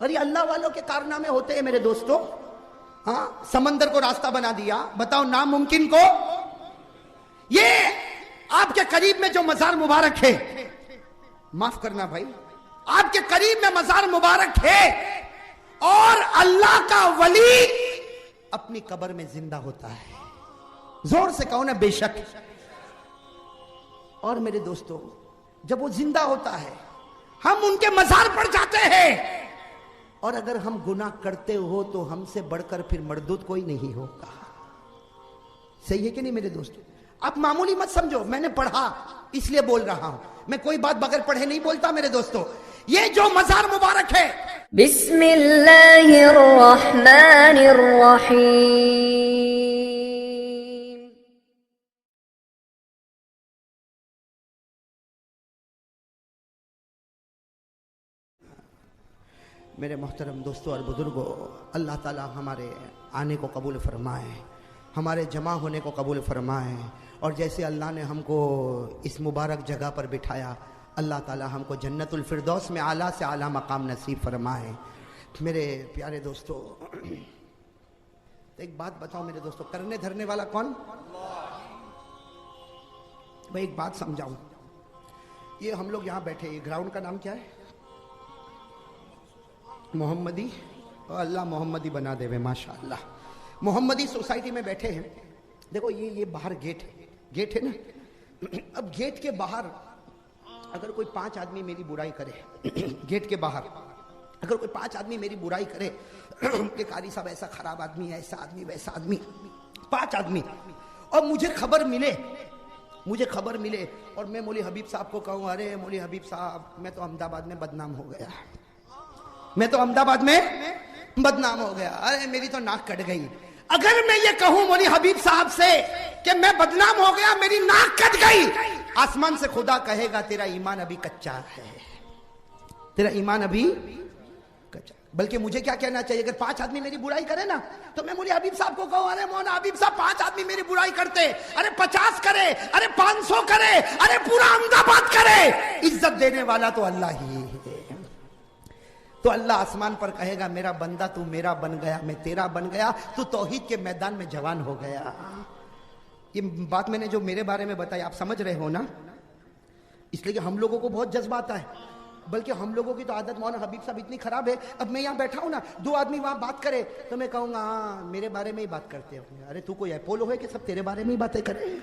और ये अल्लाह वालों के कारनामे होते हैं मेरे दोस्तों। हाँ, समंदर को रास्ता बना दिया, बताओ नामुमकिन को। ये आपके करीब में जो मजार मुबारक है, माफ करना भाई, आपके करीब में मजार मुबारक है और अल्लाह का वली अपनी कब्र में जिंदा होता है। जोर से कहो ना, बेशक। और मेरे दोस्तों, जब वो जिंदा होता है हम उनके मजार पर जाते हैं, और अगर हम गुनाह करते हो तो हमसे बढ़कर फिर मर्दूद कोई नहीं होगा। सही है कि नहीं मेरे दोस्तों? आप मामूली मत समझो, मैंने पढ़ा इसलिए बोल रहा हूं, मैं कोई बात बगैर पढ़े नहीं बोलता मेरे दोस्तों। ये जो मजार मुबारक है, बिस्मिल्लाहिर्रहमानिर्रहीम। मेरे मोहतरम दोस्तों और बुजुर्गों, अल्लाह ताला हमारे आने को कबूल फरमाए, हमारे जमा होने को कबूल फरमाए, और जैसे अल्लाह ने हमको इस मुबारक जगह पर बिठाया, अल्लाह ताला हमको जन्नतुल फिरदौस में आला से आला मकाम नसीब फरमाए। मेरे प्यारे दोस्तों, एक बात बताओ मेरे दोस्तों, करने धरने वाला कौन? भाई एक बात समझाऊं, ये हम लोग यहाँ बैठे, ये ग्राउंड का नाम क्या है? मोहम्मदी। अल्लाह मोहम्मदी बना देवे, माशाअल्लाह। मोहम्मदी सोसाइटी में बैठे हैं। देखो ये बाहर गेट है ना, अब गेट के बाहर अगर कोई 5 आदमी मेरी बुराई करे, गेट के बाहर अगर कोई 5 आदमी मेरी बुराई करे कि कारी साहब ऐसा खराब आदमी है, ऐसा आदमी, वैसा आदमी, 5 आदमी, और मुझे खबर मिले और मैं मौली हबीब साहब को कहूँ, अरे मौली हबीब साहब मैं तो अहमदाबाद में बदनाम हो गया, अरे मेरी तो नाक कट गई। अगर मैं ये कहूं मौली हबीब साहब से कि मैं बदनाम हो गया, मेरी नाक कट गई, आसमान से खुदा कहेगा तेरा ईमान अभी कच्चा है, तेरा ईमान अभी कच्चा। बल्कि मुझे क्या कहना चाहिए, अगर 5 आदमी मेरी बुराई करे ना, तो मैं मौली हबीब साहब को कहूं, अरे मौलाना हबीब साहब 5 आदमी मेरी बुराई करते, अरे 50 करे, अरे 500 करे, अरे पूरा अहमदाबाद करे, इज्जत देने वाला तो अल्लाह ही है। तो अल्लाह आसमान पर कहेगा मेरा बंदा तू मेरा बन गया, मैं तेरा बन गया, तू तौहीद के मैदान में जवान हो गया। ये बात मैंने जो मेरे बारे में बताई, आप समझ रहे हो ना? इसलिए कि हम लोगों को बहुत जज्बा आता है, बल्कि हम लोगों की तो आदत मौलाना हबीब साहब इतनी खराब है, अब मैं यहाँ बैठा हूँ ना, 2 आदमी वहां बात करे तो मैं कहूंगा हाँ मेरे बारे में ही बात करते हैं। अरे तू कोई अपोलो है कि सब तेरे बारे में ही बातें करे?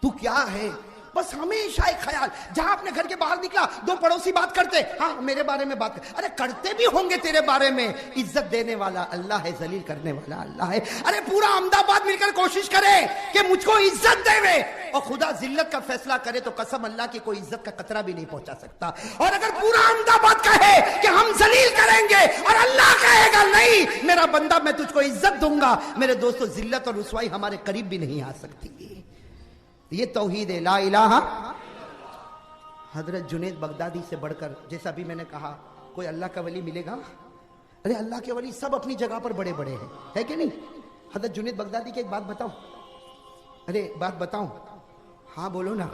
तू क्या है? बस हमेशा एक ख्याल, जहां अपने घर के बाहर निकला 2 पड़ोसी बात करते, हाँ मेरे बारे में बात कर, अरे करते भी होंगे तेरे बारे में। इज्जत देने वाला अल्लाह है, जलील करने वाला अल्लाह है। अरे पूरा अहमदाबाद मिलकर कोशिश करे कि मुझको इज्जत देवे, और खुदा जिल्लत का फैसला करे तो कसम अल्लाह की कोई इज्जत का कतरा भी नहीं पहुंचा सकता। और अगर पूरा अहमदाबाद कहे कि हम जलील करेंगे और अल्लाह कहेगा नहीं मेरा बंदा मैं तुझको इज्जत दूंगा, मेरे दोस्तों जिल्लत और रुसवाई हमारे करीब भी नहीं आ सकती। ये तौहीद है, ला इलाहा। हजरत जुनैद बगदादी से बढ़कर, जैसा भी मैंने कहा, कोई अल्लाह का वली मिलेगा? अरे अल्लाह के वली सब अपनी जगह पर बड़े बड़े हैं, है कि नहीं? हजरत जुनैद बगदादी की एक बात बताऊं, अरे बात बताऊं, हाँ बोलो ना।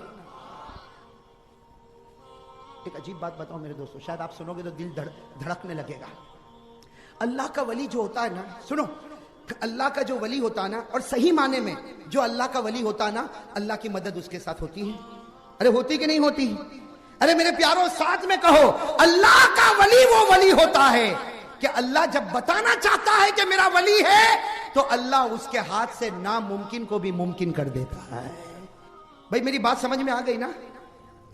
एक अजीब बात बताऊं मेरे दोस्तों, शायद आप सुनोगे तो दिल धड़कने लगेगा। अल्लाह का वली जो होता है ना, सुनो, अल्लाह का जो वली होता है ना, और सही माने में जो अल्लाह का वली होता है ना, अल्लाह की मदद उसके साथ होती है। अरे होती कि नहीं होती? अरे मेरे प्यारों साथ में कहो, अल्लाह का वली वो वली होता है कि अल्लाह जब बताना चाहता है कि मेरा वली है, तो अल्लाह उसके हाथ से नामुमकिन को भी मुमकिन कर देता है। भाई मेरी बात समझ में आ गई ना?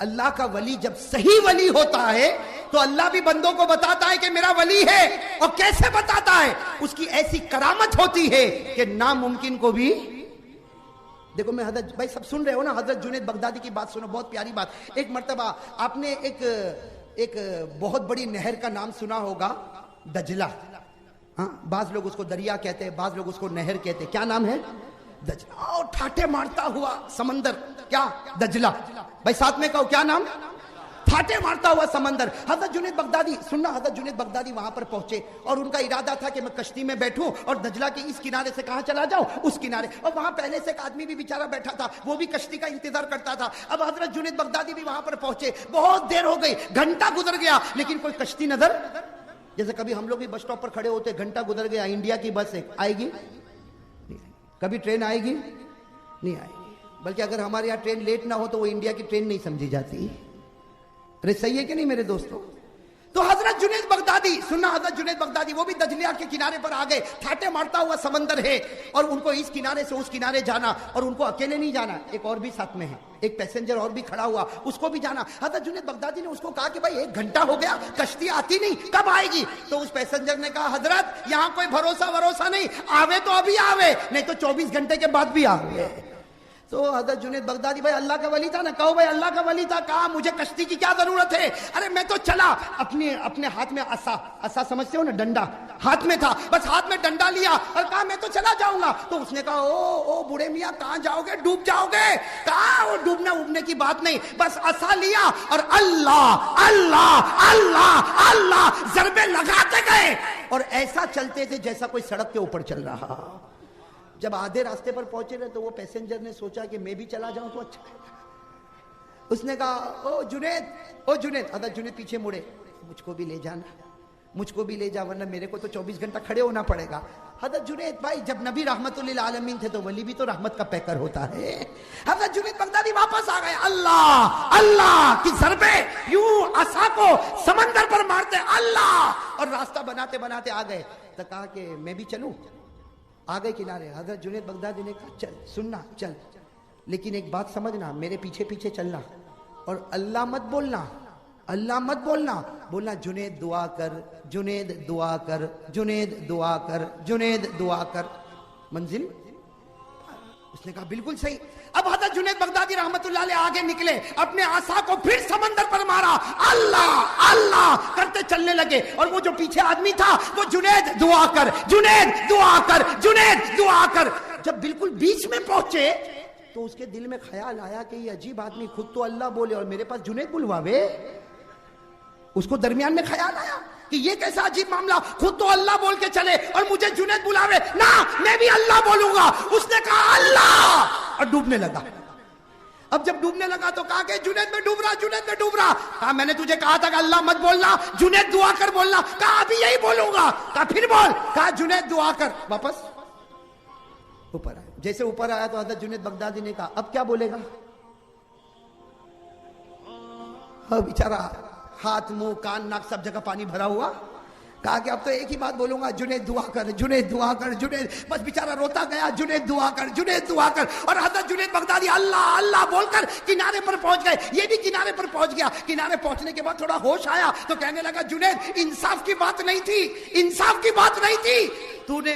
अल्लाह का वली जब सही वली होता है तो अल्लाह भी बंदों को बताता है कि मेरा वली है, और कैसे बताता है? उसकी ऐसी करामत होती है कि नामुमकिन को भी। देखो मैं हजरत, भाई सब सुन रहे हो ना, हजरत जुनैद बगदादी की बात सुनो, बहुत प्यारी बात। एक मर्तबा आपने एक बहुत बड़ी नहर का नाम सुना होगा, दजला। हाँ, बाज लोग उसको दरिया कहते हैं, बाज लोग उसको नहर कहते हैं। क्या नाम है? दजला। और ठाटे मारता हुआ समंदर, क्या? दजला। भाई साथ में कहो, क्या नाम? छाटे मारता हुआ समंदर। हजरत जुनैद बगदादी सुनना, हजरत जुनैद बगदादी वहां पर पहुंचे और उनका इरादा था कि मैं कश्ती में बैठूं और दजला के इस किनारे से कहां चला जाऊं, उस किनारे। और वहां पहले से एक आदमी भी बेचारा बैठा था, वो भी कश्ती का इंतजार करता था। अब हजरत जुनैद बगदादी भी वहां पर पहुंचे, बहुत देर हो गई, घंटा गुजर गया, लेकिन कोई कश्ती नजर। जैसे कभी हम लोग भी बस स्टॉप पर खड़े होते, घंटा गुजर गया, इंडिया की बस आएगी, कभी ट्रेन आएगी नहीं आएगी। बल्कि अगर हमारे यहाँ ट्रेन लेट ना हो तो वो इंडिया की ट्रेन नहीं समझी जाती। अरे सही है कि नहीं मेरे दोस्तों? तो हजरत जुनैद बगदादी सुनना, हजरत जुनैद बगदादी वो भी दजलिया के किनारे पर आ गए। ठाटे मारता हुआ समंदर है और उनको इस किनारे से उस किनारे जाना, और उनको अकेले नहीं जाना, एक और भी साथ में है, एक पैसेंजर और भी खड़ा हुआ, उसको भी जाना। हजरत जुनैद बगदादी ने उसको कहा कि भाई 1 घंटा हो गया, कश्ती आती नहीं, कब आएगी? तो उस पैसेंजर ने कहा हजरत यहाँ कोई भरोसा नहीं, आवे तो अभी आवे, नहीं तो 24 घंटे के बाद भी आवे। तो हजरत जुनैद बगदादी, भाई अल्लाह का वली था ना, कहो भाई अल्लाह का वली था, कहा मुझे कश्ती की क्या जरूरत है, अरे मैं तो चला। अपने हाथ में असा समझते हो ना, डंडा हाथ में था, बस हाथ में डंडा लिया और कहा मैं तो चला जाऊंगा। तो उसने कहा ओ बूढ़े मियाँ कहां जाओगे, डूब जाओगे। कहा वो डूबने उबने की बात नहीं, बस असा लिया और अल्लाह अल्लाह अल्लाह अल्लाह जरबे लगाते गए और ऐसा चलते थे जैसा कोई सड़क के ऊपर चल रहा। जब आधे रास्ते पर पहुंचे रहे तो वो पैसेंजर ने सोचा कि मैं भी चला जाऊं तो अच्छा है। उसने कहा ओ जुनैद, हजरत जुनैद पीछे मुड़े, मुझको भी ले जाना, मुझको भी ले जा, वरना मेरे को तो 24 घंटा खड़े होना पड़ेगा। हजरत जुनैद भाई, जब नबी रहमतुल्लिल आलमीन थे तो वली भी तो रहमत का पैकर होता है। हजरत जुनैद बगदादी वापस आ गए, अल्लाह अल्लाह की ज़रबे यूं असा को समंदर पर मारते अल्लाह, और रास्ता बनाते बनाते आ गए। तो कहा कि मैं भी चलूं, आ गए किनारे। हजरत जुनैद बगदादी ने कहा चल, सुनना चल, लेकिन एक बात समझना, मेरे पीछे पीछे चलना और अल्लाह मत बोलना, अल्लाह मत बोलना, बोलना जुनैद दुआ कर, जुनैद दुआ कर, जुनैद दुआ कर, जुनैद दुआ कर, मंजिल। उसने कहा बिल्कुल सही। अब हजरत जुनैद बगदादी रहमतुल्लाह अलैह आगे निकले, अपने आसा को फिर समंदर पर मारा, अल्लाह अल्लाह करते चलने लगे। और वो जो पीछे आदमी था वो जुनैद दुआ कर, जुनैद दुआ कर, जुनैद दुआ कर। जब बिल्कुल बीच में पहुंचे तो उसके दिल में ख्याल आया कि ये अजीब आदमी खुद तो अल्लाह बोले और मेरे पास जुनैद बुलवावे। उसको दरमियान में ख्याल आया कि ये कैसा अजीब मामला, खुद तो अल्लाह बोल के चले और मुझे जुनैद बुलावे, ना मैं भी अल्लाह बोलूंगा। उसने कहा अल्लाह और डूबने लगा। अब जब डूबने लगा तो कहा कि जुनैद में डूब रहा, जुनैद में डूब रहा। कहा मैंने तुझे कहा था कि अल्लाह मत बोलना, जुनैद दुआ कर बोलना। कहा अभी यही बोलूंगा। कहा फिर बोल। कहा जुनैद दुआ कर। वापस ऊपर आया। जैसे ऊपर आया तो हजरत जुनैद बगदादी ने कहा अब क्या बोलेगा। बेचारा हाथ मुंह कान नाक सब जगह पानी भरा हुआ। कहा कि अब तो एक ही बात बोलूंगा, जुनैद दुआ कर, जुनैद दुआ कर, जुनैद। बस बेचारा रोता गया, जुनैद दुआ कर, जुनैद दुआ कर। और हजरत जुनैद बगदादी अल्लाह अल्लाह बोलकर किनारे पर पहुंच गए। ये भी किनारे पर पहुंच गया। किनारे पहुंचने के बाद थोड़ा होश आया तो कहने लगा जुनैद इंसाफ की बात नहीं थी, इंसाफ की बात नहीं थी। तूने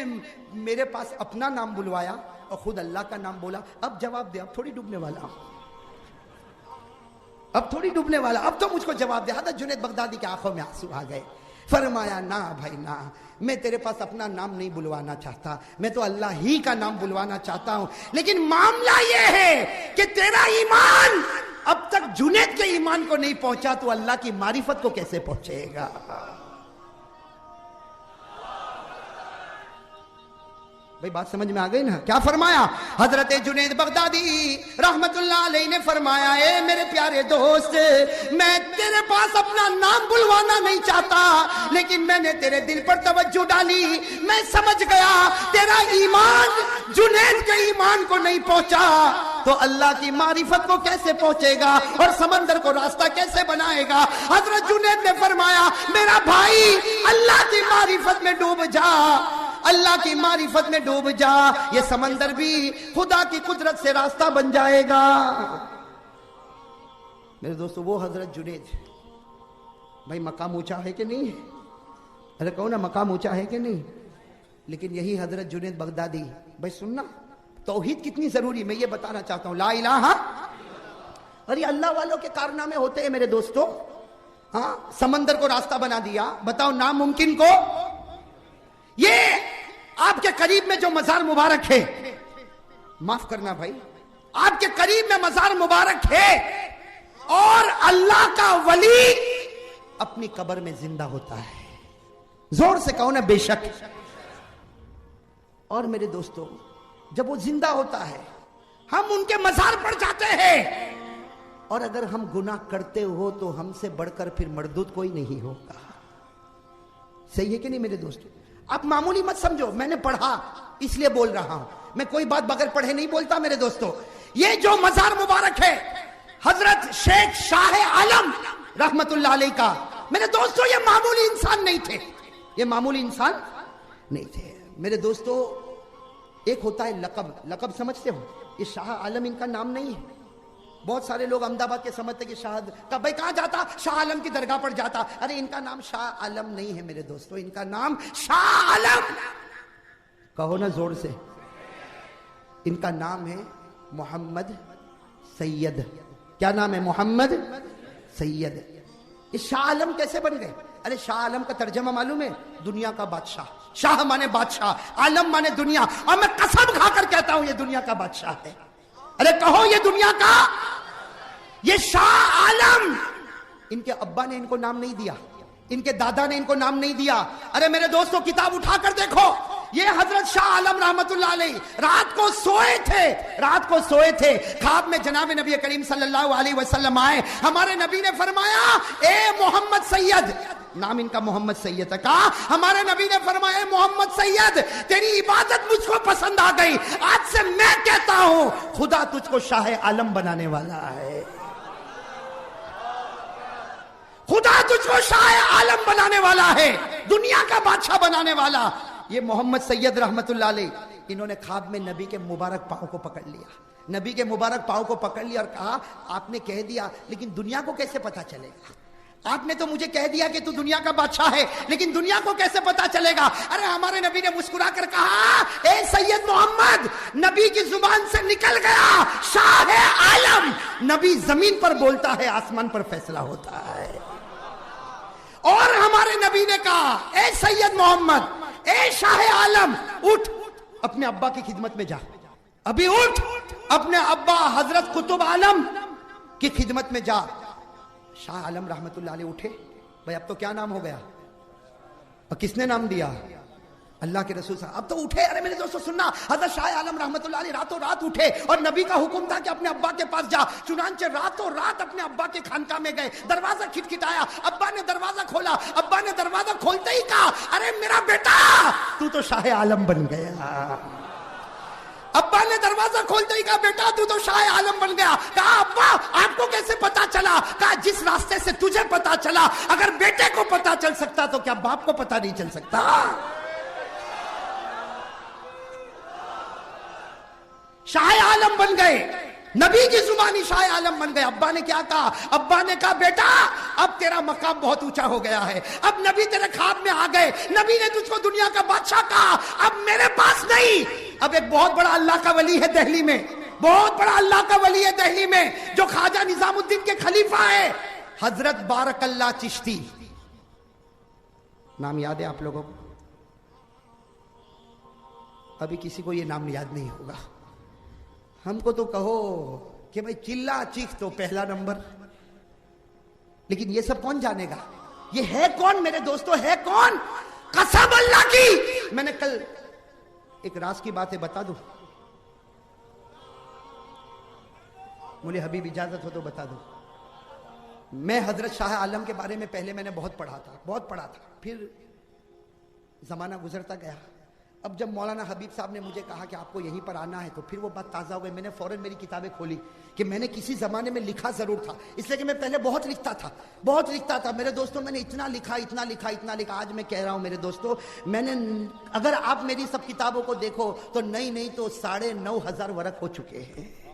मेरे पास अपना नाम बुलवाया और खुद अल्लाह का नाम बोला। अब जवाब दे, अब थोड़ी डूबने वाला, अब थोड़ी डूबने वाला, अब तो मुझको जवाब दे। हजरत जुनैद बगदादी की आंखों में आंसू आ गए। फरमाया ना भाई ना, मैं तेरे पास अपना नाम नहीं बुलवाना चाहता, मैं तो अल्लाह ही का नाम बुलवाना चाहता हूं। लेकिन मामला यह है कि तेरा ईमान अब तक जुनैद के ईमान को नहीं पहुंचा तो अल्लाह की मारिफत को कैसे पहुंचेगा। भाई बात समझ में आ गई ना। क्या फरमाया हजरत जुनैद बगदादी रहमतुल्लाह अलैहि ने फरमाया, ए मेरे प्यारे दोस्त, मैं तेरे पास अपना नाम बुलवाना नहीं चाहता, लेकिन मैंने तेरे दिल पर तवज्जो डाली। मैं समझ गया तेरा ईमान जुनैद के ईमान को नहीं पहुंचा तो अल्लाह की मारिफत को कैसे पहुंचेगा और समंदर को रास्ता कैसे बनाएगा। हजरत जुनैद ने फरमाया मेरा भाई अल्लाह की मारिफत में डूब जा, अल्लाह की मारिफत में डूब जा, ये समंदर भी खुदा की कुदरत से रास्ता बन जाएगा। मेरे दोस्तों वो हजरत जुनैद, भाई मकाम ऊंचा है कि नहीं? अरे कहो ना मकाम ऊंचा है कि नहीं? लेकिन यही हजरत जुनैद बगदादी, भाई सुनना तौहीद कितनी जरूरी, मैं ये बताना चाहता हूं। ला इलाहा, अरे अल्लाह वालों के कारनामे होते हैं मेरे दोस्तों। हाँ, समंदर को रास्ता बना दिया, बताओ नामुमकिन को। ये आपके करीब में जो मजार मुबारक है, माफ करना भाई, आपके करीब में मजार मुबारक है, और अल्लाह का वली अपनी कब्र में जिंदा होता है। जोर से कहो ना बेशक। और मेरे दोस्तों, जब वो जिंदा होता है हम उनके मजार पर जाते हैं, और अगर हम गुनाह करते हो तो हमसे बढ़कर फिर मर्दूद कोई नहीं होगा। सही है कि नहीं मेरे दोस्तों? आप मामूली मत समझो, मैंने पढ़ा इसलिए बोल रहा हूं। मैं कोई बात बगैर पढ़े नहीं बोलता मेरे दोस्तों। ये जो मजार मुबारक है हजरत शेख शाह आलम रहमतुल्लाह अलैह का, मेरे दोस्तों ये मामूली इंसान नहीं थे, ये मामूली इंसान नहीं थे मेरे दोस्तों। एक होता है लकब, लकब समझते हो? ये शाह आलम इनका नाम नहीं है। बहुत सारे लोग अहमदाबाद के समझते कि शाह का भाई कहां जाता, शाह आलम की दरगाह पर जाता। अरे इनका नाम शाह आलम नहीं है मेरे दोस्तों, इनका नाम शाह आलम, कहो ना जोर से, इनका नाम है मोहम्मद सैयद। क्या नाम है? मोहम्मद सैयद। ये शाह आलम कैसे बन गए? अरे शाह आलम का तर्जमा मालूम है? दुनिया का बादशाह। शाह माने बादशाह, आलम माने दुनिया, और मैं कसम खाकर कहता हूं ये दुनिया का बादशाह है। अरे कहो ये दुनिया का, ये शाह आलम। इनके अब्बा ने इनको नाम नहीं दिया, इनके दादा ने इनको नाम नहीं दिया। अरे मेरे दोस्तों किताब उठाकर देखो, ये हजरत शाह आलम रहमतुल्लाह अलैह रात को सोए थे, रात को सोए थे, ख्वाब में जनाब नबी करीम सल्लल्लाहु अलैहि वसल्लम आए। हमारे नबी ने फरमाया ए मोहम्मद सैयद, नाम इनका मोहम्मद सैयद था। कहा हमारे नबी ने फरमाया मोहम्मद सैयद तेरी इबादत मुझको पसंद आ गई, आज से मैं कहता हूं खुदा तुझको शाह आलम बनाने वाला है, खुदा तुझको शाह आलम बनाने वाला है, दुनिया का बादशाह बनाने वाला। ये मोहम्मद सैयद रहमतुल्लाह अलैह, इन्होंने ख्वाब में नबी के मुबारक पांव को पकड़ लिया, नबी के मुबारक पांव को पकड़ लिया और कहा आपने कह दिया लेकिन दुनिया को कैसे पता चलेगा? आपने तो मुझे कह दिया कि तू दुनिया का बादशाह है, लेकिन दुनिया को कैसे पता चलेगा? अरे हमारे नबी ने मुस्कुरा कर कहा ए सैयद मोहम्मद, नबी की जुबान से निकल गया शाह आलम। नबी जमीन पर बोलता है, आसमान पर फैसला होता है। और हमारे नबी ने कहा ए सैयद मोहम्मद, ए शाह आलम, उठ अपने अब्बा की खिदमत में जा, अभी उठ अपने अब्बा हजरत कुतुब आलम की खिदमत में जा। शाह आलम रहमतुल्लाह अलैह उठे, भाई अब तो क्या नाम हो गया, और किसने नाम दिया? अल्लाह के रसूल साहब। अब तो उठे। अरे मेरे दोस्तों सुनना, हजरत शाह आलम रहमतुल्लाह अलैह रातों रात उठे और नबी का हुक्म था कि अपने अब्बा के पास जा। चुनांचे रातों रात अपने अब्बा के खानका में गए, दरवाजा खिटखिटाया, अब्बा ने दरवाजा खोला, अब्बा ने दरवाजा खोलते ही कहा अरे मेरा बेटा तू तो शाह आलम बन गया। अब्बा ने दरवाजा खोलते ही कहा बेटा तू तो शाह आलम बन गया। कहा अब्बा आपको कैसे पता चला? कहा जिस रास्ते से तुझे पता चला, अगर बेटे को पता चल सकता तो क्या बाप को पता नहीं चल सकता? शाह आलम बन गए, नबी की जुबानी शाह आलम बन गए। अब्बा ने क्या कहा? अब्बा ने कहा बेटा अब तेरा मकाम बहुत ऊंचा हो गया है, अब नबी तेरे ख्वाब में आ गए, नबी ने तुझको दुनिया का बादशाह कहा, अब मेरे पास नहीं, अब एक बहुत बड़ा अल्लाह का वली है दिल्ली में, बहुत बड़ा अल्लाह का वली है दिल्ली में जो ख्वाजा निजामुद्दीन के खलीफा है, हजरत बारकल्ला चिश्ती। नाम याद है आप लोगों को? अभी किसी को यह नाम याद नहीं होगा। हमको तो कहो कि भाई चिल्ला चीख तो पहला नंबर, लेकिन ये सब कौन जानेगा? ये है कौन मेरे दोस्तों, है कौन? कसम अल्लाह की, मैंने कल एक राज की बात है बता दूं, मुझे हबीब इजाजत हो तो बता दूं। मैं हजरत शाह आलम के बारे में पहले मैंने बहुत पढ़ा था, फिर जमाना गुजरता गया। अब जब मौलाना हबीब साहब ने मुझे कहा कि आपको यहीं पर आना है, तो फिर वो बात ताज़ा हो गई। मैंने फौरन मेरी किताबें खोली कि मैंने किसी ज़माने में लिखा ज़रूर था, इसलिए कि मैं पहले बहुत लिखता था मेरे दोस्तों। मैंने इतना लिखा। आज मैं कह रहा हूँ मेरे दोस्तों, मैंने अगर आप मेरी सब किताबों को देखो तो नहीं तो 9,500 वर्क हो चुके हैं।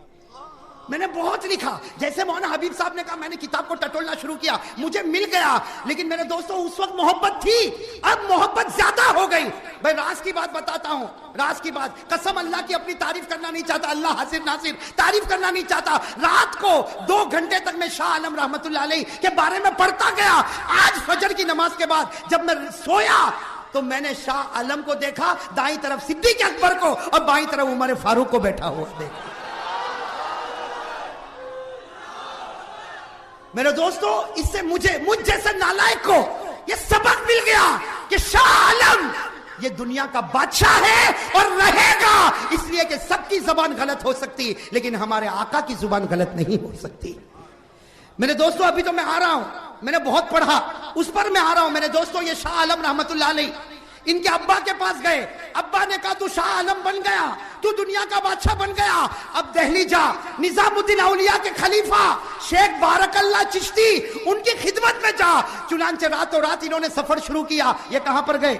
मैंने बहुत लिखा। जैसे मौलाना हबीब साहब ने कहा, मैंने किताब को टटोलना शुरू किया, मुझे मिल गया। लेकिन मेरे दोस्तों उस वक्त मोहब्बत थी, अब मोहब्बत ज्यादा हो गई। भाई राज की बात बताता हूं, राज की बात, कसम अल्लाह की, अपनी तारीफ करना नहीं चाहता, अल्लाह हासिर नासिर, तारीफ करना नहीं चाहता। रात को 2 घंटे तक मैं शाह आलम रहमतुल्लाह अलैह के बारे में पढ़ता गया। आज फजर की नमाज के बाद जब मैं सोया तो मैंने शाह आलम को देखा, दाईं तरफ सिद्दीक अकबर को और बाईं तरफ उमर फारूक को बैठा हुआ देखा। मेरे दोस्तों, इससे मुझ जैसे नालायक को ये सबक मिल गया कि शाह आलम ये दुनिया का बादशाह है और रहेगा, इसलिए कि सबकी जुबान गलत हो सकती लेकिन हमारे आका की जुबान गलत नहीं हो सकती। मेरे दोस्तों, अभी तो मैं आ रहा हूं, मैंने बहुत पढ़ा, उस पर मैं आ रहा हूं। मेरे दोस्तों, ये शाह आलम रहमतुल्लाह अलैह इनके अब्बा के पास गए। अब्बा ने कहा तू शाह आलम बन गया, तू दुनिया का बादशाह बन गया, अब दिल्ली जा, निजामुद्दीन औलिया के खलीफा शेख बारकल्ला चिश्ती उनकी खिदमत में जा। चुनांचे रातों रात इन्होंने सफर शुरू किया। ये कहां पर गए?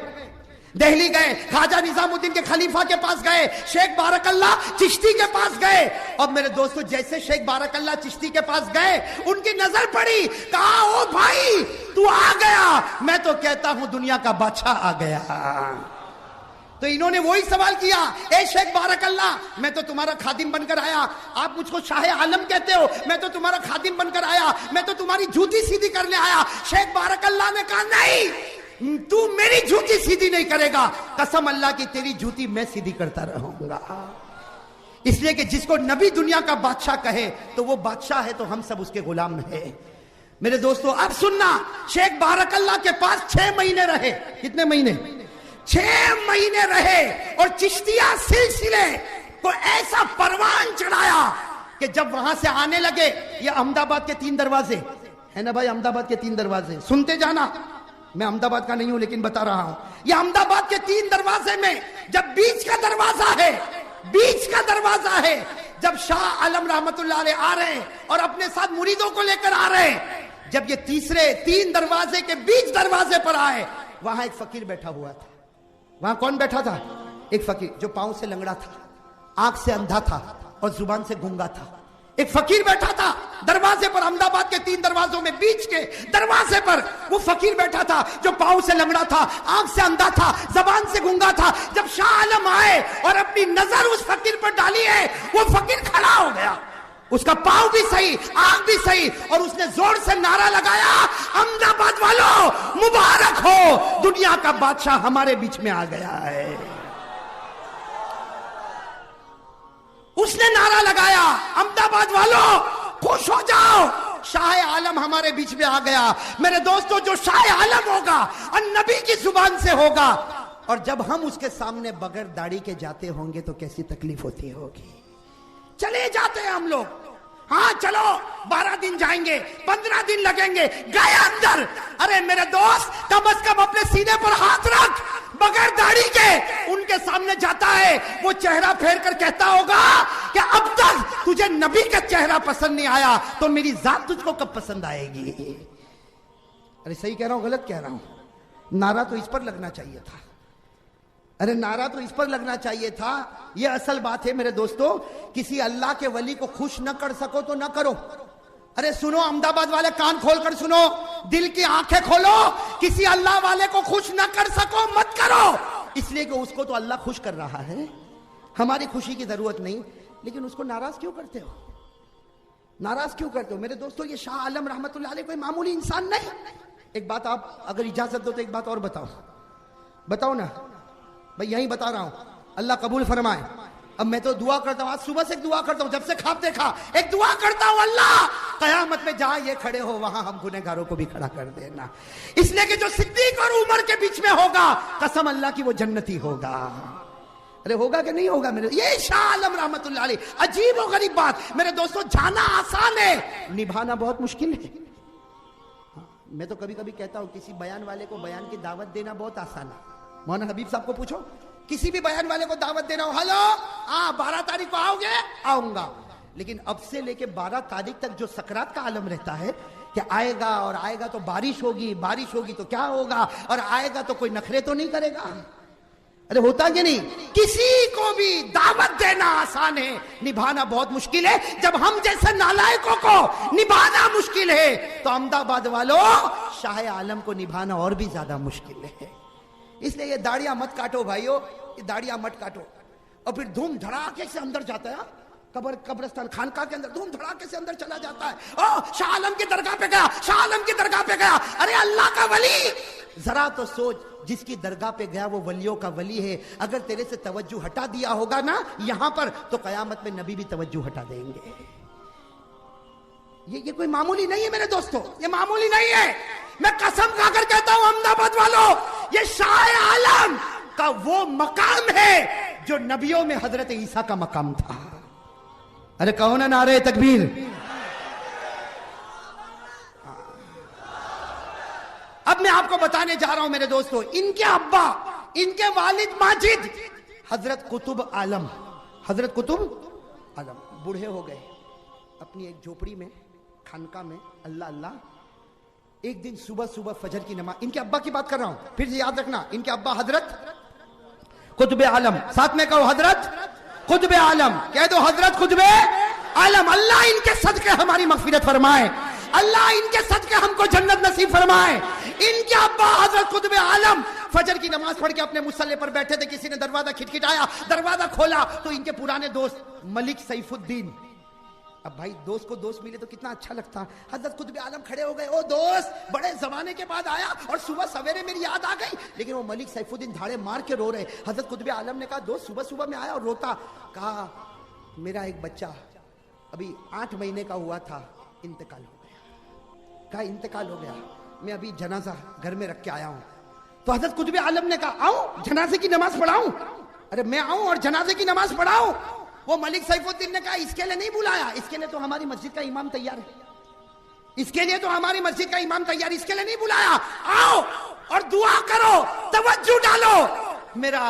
दिल्ली गए, ख्वाजा निजामुद्दीन के खलीफा के पास गए, शेख बारकल्ला चिश्ती के पास गए। और मेरे दोस्तों, जैसे शेख बारकल्ला चिश्ती के पास गए, उनकी नजर पड़ी, कहा ओ भाई तू आ गया, मैं तो कहता हूं दुनिया का बादशाह आ गया। तो इन्होंने वही सवाल किया, ए शेख बारकल्ला, मैं तो तुम्हारा खादिम बनकर आया, आप मुझको शाह आलम कहते हो, मैं तो तुम्हारा खादिम बनकर आया, मैं तो तुम्हारी जूती सीधी करने आया। शेख बारकल्ला ने कहा नहीं, तू मेरी जूती सीधी नहीं करेगा, कसम अल्लाह की तेरी जूती मैं सीधी करता रहूंगा। इसलिए कि जिसको नबी दुनिया का बादशाह कहे तो वो बादशाह है, तो हम सब उसके गुलाम है। मेरे दोस्तों, अब सुनना, शेख बारकल्ला के पास 6 महीने रहे। कितने महीने? 6 महीने रहे। और चिश्तिया सिलसिले को ऐसा परवान चढ़ाया कि जब वहां से आने लगे, ये अहमदाबाद के 3 दरवाजे है ना भाई, अहमदाबाद के 3 दरवाजे, सुनते जाना, मैं अहमदाबाद का नहीं हूं लेकिन बता रहा हूं। ये अहमदाबाद के 3 दरवाजे में जब बीच का दरवाजा है, बीच का दरवाजा है, जब शाह आलम रहमतुल्लाह अलैह आ रहे हैं और अपने साथ मुरीदों को लेकर आ रहे हैं, जब ये तीसरे 3 दरवाजे के बीच दरवाजे पर आए, वहां एक फकीर बैठा हुआ था। वहां कौन बैठा था? एक फकीर जो पांव से लंगड़ा था, आंख से अंधा था और जुबान से गूंगा था। एक फकीर बैठा था दरवाजे पर, अहमदाबाद के 3 दरवाजों में बीच के दरवाजे पर वो फकीर बैठा था जो पांव से लंगड़ा था, आंख से अंधा था, जबान से गूंगा था। जब शाह आलम आए और अपनी नजर उस फकीर पर डाली है, वो फकीर खड़ा हो गया, उसका पांव भी सही, आंख भी सही, और उसने जोर से नारा लगाया, अहमदाबाद वालों मुबारक हो, दुनिया का बादशाह हमारे बीच में आ गया है। उसने नारा लगाया, अहमदाबाद वालों खुश हो जाओ, शाह आलम हमारे बीच में आ गया। मेरे दोस्तों, जो शाह आलम होगा और नबी की जुबान से होगा, और जब हम उसके सामने बगैर दाढ़ी के जाते होंगे तो कैसी तकलीफ होती होगी। चले जाते हैं हम लोग, हाँ चलो 12 दिन जाएंगे, 15 दिन लगेंगे, गए अंदर, अरे मेरे दोस्त कम से कम अपने सीने पर हाथ रख, बगैर दाढ़ी के उनके सामने जाता है, वो चेहरा फेर कर कहता होगा कि अब तक तुझे नबी का चेहरा पसंद नहीं आया तो मेरी जात तुझको कब पसंद आएगी। अरे सही कह रहा हूं गलत कह रहा हूं? नारा तो इस पर लगना चाहिए था, अरे नारा तो इस पर लगना चाहिए था। यह असल बात है मेरे दोस्तों, किसी अल्लाह के वली को खुश न कर सको तो न करो। अरे सुनो अहमदाबाद वाले, कान खोलकर सुनो, दिल की आंखें खोलो, किसी अल्लाह वाले को खुश न कर सको मत करो, इसलिए कि उसको तो अल्लाह खुश कर रहा है, हमारी खुशी की जरूरत नहीं। लेकिन उसको नाराज क्यों करते हो? नाराज क्यों करते हो? मेरे दोस्तों, ये शाह आलम रहमतुल्लाह अलैह कोई मामूली इंसान नहीं। एक बात आप अगर इजाजत दो तो एक बात और बताओ ना भाई, यही बता रहा हूं, अल्लाह कबूल फरमाए। अब मैं तो दुआ करता हूं, आज सुबह से एक दुआ करता हूं, जब से ख्वाब देखा एक दुआ करता हूं, अल्लाह कयामत में जहां ये खड़े हो वहां हम गुनहगारों को भी खड़ा कर देना, इसलिए कि जो सिद्दीक और उमर के बीच में होगा, कसम अल्लाह की वो जन्नती होगा। अरे होगा कि नहीं होगा? मेरे ये शाह आलम रहमतुल्लाह अलैह, अजीब और गरीब बात मेरे दोस्तों, जाना आसान है, निभाना बहुत मुश्किल है। मैं तो कभी कभी कहता हूं, किसी बयान वाले को बयान की दावत देना बहुत आसान है। मौलाना हबीब साहब को पूछो, किसी भी बयान वाले को दावत देना हो, हेलो 12 तारीख को आओगे? आऊंगा। लेकिन अब से लेके 12 तारीख तक जो सकरात का आलम रहता है कि आएगा, और आएगा तो बारिश होगी तो क्या होगा, और आएगा तो कोई नखरे तो नहीं करेगा। अरे होता कि नहीं? किसी को भी दावत देना आसान है, निभाना बहुत मुश्किल है। जब हम जैसे नालायकों को निभाना मुश्किल है, तो अहमदाबाद वालों शाह आलम को निभाना और भी ज्यादा मुश्किल है। इसलिए ये दाढ़ियां मत काटो भाइयों, ये दाढ़ियां मत काटो। और फिर धूम धड़ाके से अंदर जाता है, कब्रिस्तान खानका के अंदर धूम धड़ाके से अंदर चला जाता है। ओ शाह आलम की दरगाह पे गया, शाह आलम की दरगाह पे गया। अरे अल्लाह का वली, जरा तो सोच, जिसकी दरगाह पे गया वो वलियों का वली है। अगर तेरे से तवज्जो हटा दिया होगा ना यहां पर, तो कयामत में नबी भी तवज्जो हटा देंगे। ये कोई मामूली नहीं है मेरे दोस्तों, ये मामूली नहीं है। मैं कसम खाकर कहता हूं अहमदाबाद वालों, ये शाह आलम का वो मकाम है जो नबियों में हजरत ईसा का मकाम था। अरे कहो ना नारे तकबीर। अब मैं आपको बताने जा रहा हूं मेरे दोस्तों, इनके अब्बा, इनके वालिद माजिद हजरत कुतुब आलम, हजरत कुतुब आलम बूढ़े हो गए अपनी एक झोपड़ी में, खानका में, अल्लाह अल्लाह। एक दिन सुबह सुबह फजर की नमाज, इनके अब्बा की बात कर रहा हूं, फिर से याद रखना, इनके अब्बा हजरत कुतुब आलम, साथ में कहो हजरत कुतुब आलम, कह दो हजरत कुतुब आलम। अल्लाह इनके सदके हमारी मगफिरत फरमाए, अल्लाह इनके सदके हमको जन्नत नसीब फरमाए। इनके अब्बा हजरत कुतुब आलम फजर की नमाज पढ़ के अपने मुसल्ले पर बैठे थे, किसी ने दरवाजा खिटखिटाया, दरवाजा खोला तो इनके पुराने दोस्त मलिक सैफुद्दीन। अब भाई दोस्त को दोस्त मिले तो कितना अच्छा लगता। हजरत कुतुब आलम खड़े हो गए, ओ दोस्त बड़े जमाने के बाद आया और सुबह सवेरे मेरी याद आ गई। लेकिन वो मलिक सैफुद्दीन धाड़े मार के रो रहे। हजरत कुतुब आलम ने कहा दोस्त सुबह सुबह में आया और रोता, कहा मेरा एक बच्चा अभी 8 महीने का हुआ था, इंतकाल हो गया। कहा इंतकाल हो गया, मैं अभी जनाजा घर में रख के आया हूं। तो हजरत कुतुब आलम ने कहा आऊं जनाजे की नमाज पढ़ाऊं? अरे मैं आऊं और जनाजे की नमाज पढ़ाऊं? वो मलिक सैफुद्दीन ने कहा इसके लिए नहीं बुलाया, इसके लिए तो हमारी मस्जिद का इमाम तैयार है, इसके लिए तो हमारी मस्जिद का इमाम तैयार, इसके लिए नहीं बुलाया। आओ और दुआ करो, तवज्जो डालो। मेरा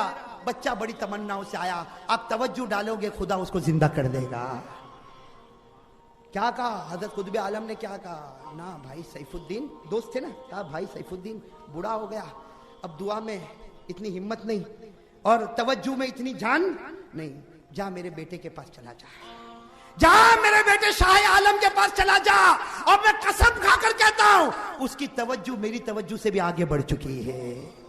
बच्चा बड़ी तमन्नाओं से आया, आप तवज्जो डालोगे खुदा उसको जिंदा कर देगा। क्या कहा हजरत कुतुब आलम ने, क्या कहा? ना भाई सैफुद्दीन, दोस्त थे ना, कहा भाई सैफुद्दीन बूढ़ा हो गया, अब दुआ में इतनी हिम्मत नहीं और तवज्जो में इतनी जान नहीं, जा मेरे बेटे के पास चला जा, जा मेरे बेटे शाह आलम के पास चला जा। और मैं कसम खाकर कहता हूं उसकी तवज्जो मेरी तवज्जो से भी आगे बढ़ चुकी है।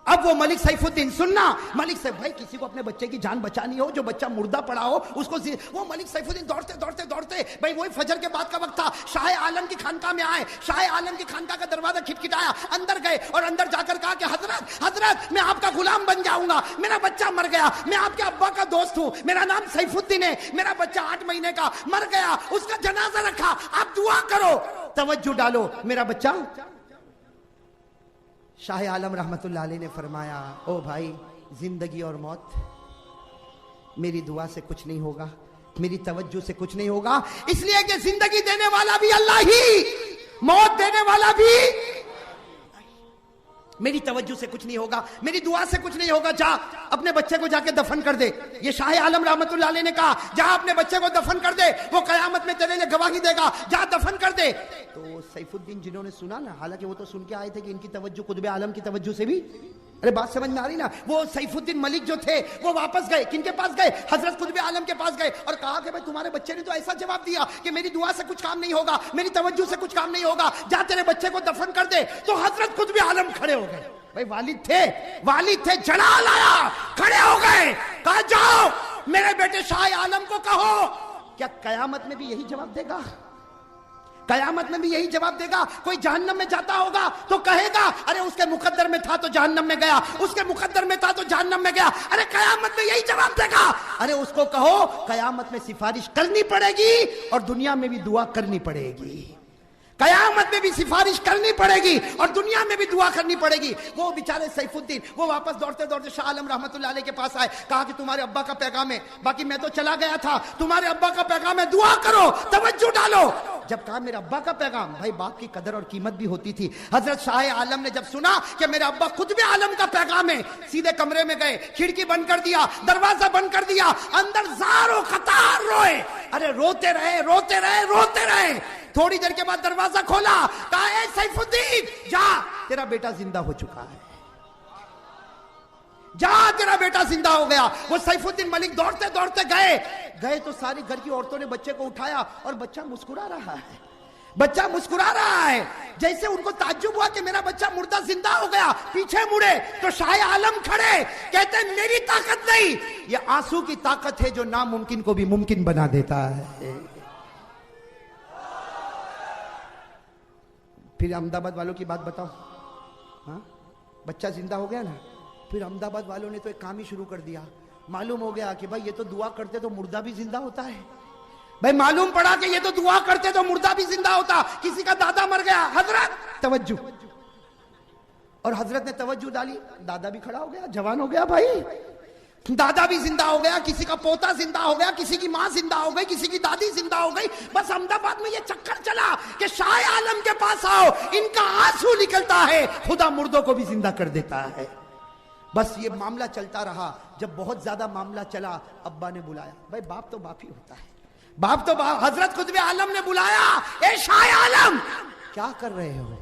अब वो मलिक सैफुद्दीन, सुनना, मलिक साहब भाई किसी को अपने बच्चे की जान बचानी हो, जो बच्चा मुर्दा पड़ा हो उसको, वो मलिक सैफुद्दीन दौड़ते दौड़ते दौड़ते, भाई वही फजर के बाद का वक्त था, शाह आलम की खानका में आए। शाह आलम की खानका का दरवाजा खिटखिटाया, अंदर गए और अंदर जाकर कहा कि हजरत हजरत मैं आपका गुलाम बन जाऊंगा, मेरा बच्चा मर गया, मैं आपके अब्बा का दोस्त हूं, मेरा नाम सैफुद्दीन है, मेरा बच्चा 8 महीने का मर गया, उसका जनाजा रखा, आप दुआ करो, तवज्जो डालो, मेरा बच्चा। शाह आलम रहमतुल्लाह अलैह ने फरमाया, ओ भाई जिंदगी और मौत मेरी दुआ से कुछ नहीं होगा, मेरी तवज्जो से कुछ नहीं होगा, इसलिए कि जिंदगी देने वाला भी अल्लाह ही, मौत देने वाला भी, मेरी तवज्जो से कुछ नहीं होगा, मेरी दुआ से कुछ नहीं होगा, जा अपने बच्चे को जाके दफन कर दे। ये शाह आलम रहमतुल्लाह अलैह ने कहा जा अपने बच्चे को दफन कर दे, वो कयामत में तेरे लिए गवाही देगा, जा दफन कर दे। तो सैफुद्दीन जिन्होंने सुना ना, हालांकि वो तो सुन के आए थे कि इनकी तवज्जो कुतुब आलम की तवज्जो से भी, अरे बात समझ में आ रही ना, वो सैफुद्दीन मलिक जो थे वो वापस गए, किनके पास गए? हजरत कुतुब आलम के पास गए और कहा कि भाई तुम्हारे बच्चे ने तो ऐसा जवाब दिया कि मेरी दुआ से कुछ काम नहीं होगा, मेरी तवज्जो से कुछ काम नहीं होगा, जा तेरे बच्चे को दफन कर दे। तो हजरत कुतुब आलम खड़े हो गए, भाई वालिद थे, जलाल आया, खड़े हो गए, कहा जाओ मेरे बेटे शाह आलम को कहो। क्या कयामत में भी यही जवाब देगा? कयामत में भी यही जवाब देगा? कोई जहन्नम में जाता होगा तो कहेगा अरे उसके मुकद्दर में था तो जहन्नम में गया, उसके मुकद्दर में था तो जहन्नम में गया। अरे कयामत में यही जवाब देगा? अरे उसको कहो कयामत में सिफारिश करनी पड़ेगी और दुनिया में भी दुआ करनी पड़ेगी, कयामत में भी सिफारिश करनी पड़ेगी और दुनिया में भी दुआ करनी पड़ेगी। वो बेचारे सैफुद्दीन वो वापस दौड़ते दौड़ते शाह आलम रहमतुल्लाह अलैह के पास आए, कहा कि तुम्हारे अब्बा का पैगाम है, बाकी मैं तो चला गया था, तुम्हारे अब्बा का पैगाम है, दुआ करो, तवज्जो डालो। जब कहा मेरे अब्बा का पैगाम, भाई बाप की कदर और कीमत भी होती थी। हजरत शाह आलम ने जब सुना कि मेरे अब्बा कुतुब आलम का पैगाम है, सीधे कमरे में गए, खिड़की बंद कर दिया, दरवाजा बंद कर दिया, अंदर जारो कतार रोए, अरे रोते रहे रोते रहे रोते रहे। थोड़ी देर के बाद दरवाजा खोला, कहा ए सैफुद्दीन जा तेरा बेटा जिंदा हो चुका है, जा तेरा बेटा जिंदा हो गया। वो सैफुद्दीन मलिक दौड़ते दौड़ते गए तो सारी घर की औरतों ने बच्चे को उठाया और बच्चा मुस्कुरा रहा है, बच्चा मुस्कुरा रहा है। जैसे उनको ताज्जुब हुआ कि मेरा बच्चा मुर्दा जिंदा हो गया, पीछे मुड़े तो शाह आलम खड़े, कहते मेरी ताकत नहीं, ये आंसू की ताकत है जो नामुमकिन को भी मुमकिन बना देता है। फिर अहमदाबाद वालों की बात बताओ, हाँ बच्चा जिंदा हो गया ना, फिर अहमदाबाद वालों ने तो एक काम ही शुरू कर दिया। मालूम हो गया कि भाई ये तो दुआ करते तो मुर्दा भी जिंदा होता है, भाई मालूम पड़ा कि ये तो दुआ करते तो मुर्दा भी जिंदा होता, किसी का दादा मर गया, हजरत तवज्जो, और हजरत ने तवज्जो डाली, दादा भी खड़ा हो गया, जवान हो गया भाई, दादा भी जिंदा हो गया, किसी का पोता जिंदा हो गया, किसी की मां जिंदा हो गई, किसी की दादी जिंदा हो गई। बस अहमदाबाद में ये चक्कर चला कि शाह आलम के पास आओ, इनका आंसू निकलता है, खुदा मुर्दों को भी जिंदा कर देता है। बस ये मामला चलता रहा। जब बहुत ज्यादा मामला चला, अब्बा ने बुलाया, भाई बाप तो बाप ही होता है, बाप तो बाप। हजरत कुतुब आलम ने बुलाया, ए शाह आलम क्या कर रहे हो?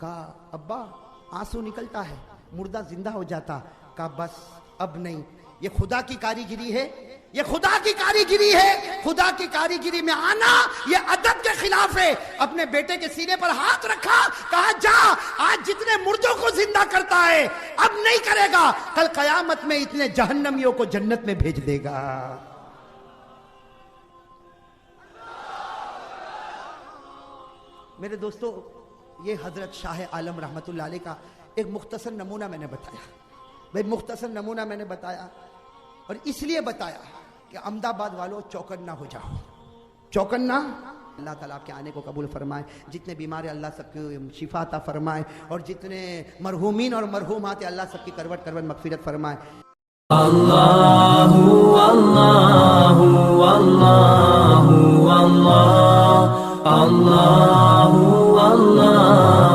कहा अब्बा आंसू निकलता है, मुर्दा जिंदा हो जाता। कहा बस अब नहीं, ये खुदा की कारीगिरी है, ये खुदा की कारीगिरी है, खुदा की कारीगिरी में आना ये अदब के खिलाफ है। अपने बेटे के सीने पर हाथ रखा, कहा जा, आज जितने मुर्दों को जिंदा करता है अब नहीं करेगा, कल कयामत में इतने जहन्नमियों को जन्नत में भेज देगा। मेरे दोस्तों, ये हजरत शाह आलम रहमतुल्लाह अलैह का एक मुख्तसर नमूना मैंने बताया। भाई मुख्तसर नमूना मैंने बताया, और इसलिए बताया कि अहमदाबाद वालों चौकन्ना हो जाओ, चौकन्ना। अल्लाह ताला आपके आने को कबूल फरमाए, जितने बीमार है अल्लाह सबकी शिफा अता फरमाए, और जितने मरहूमीन और मरहूमात है अल्लाह सबकी करवट करवट मगफिरत फरमाए। अल्लाहु अल्लाहु अल्लाहु अल्लाह, अल्लाहु अल्लाह।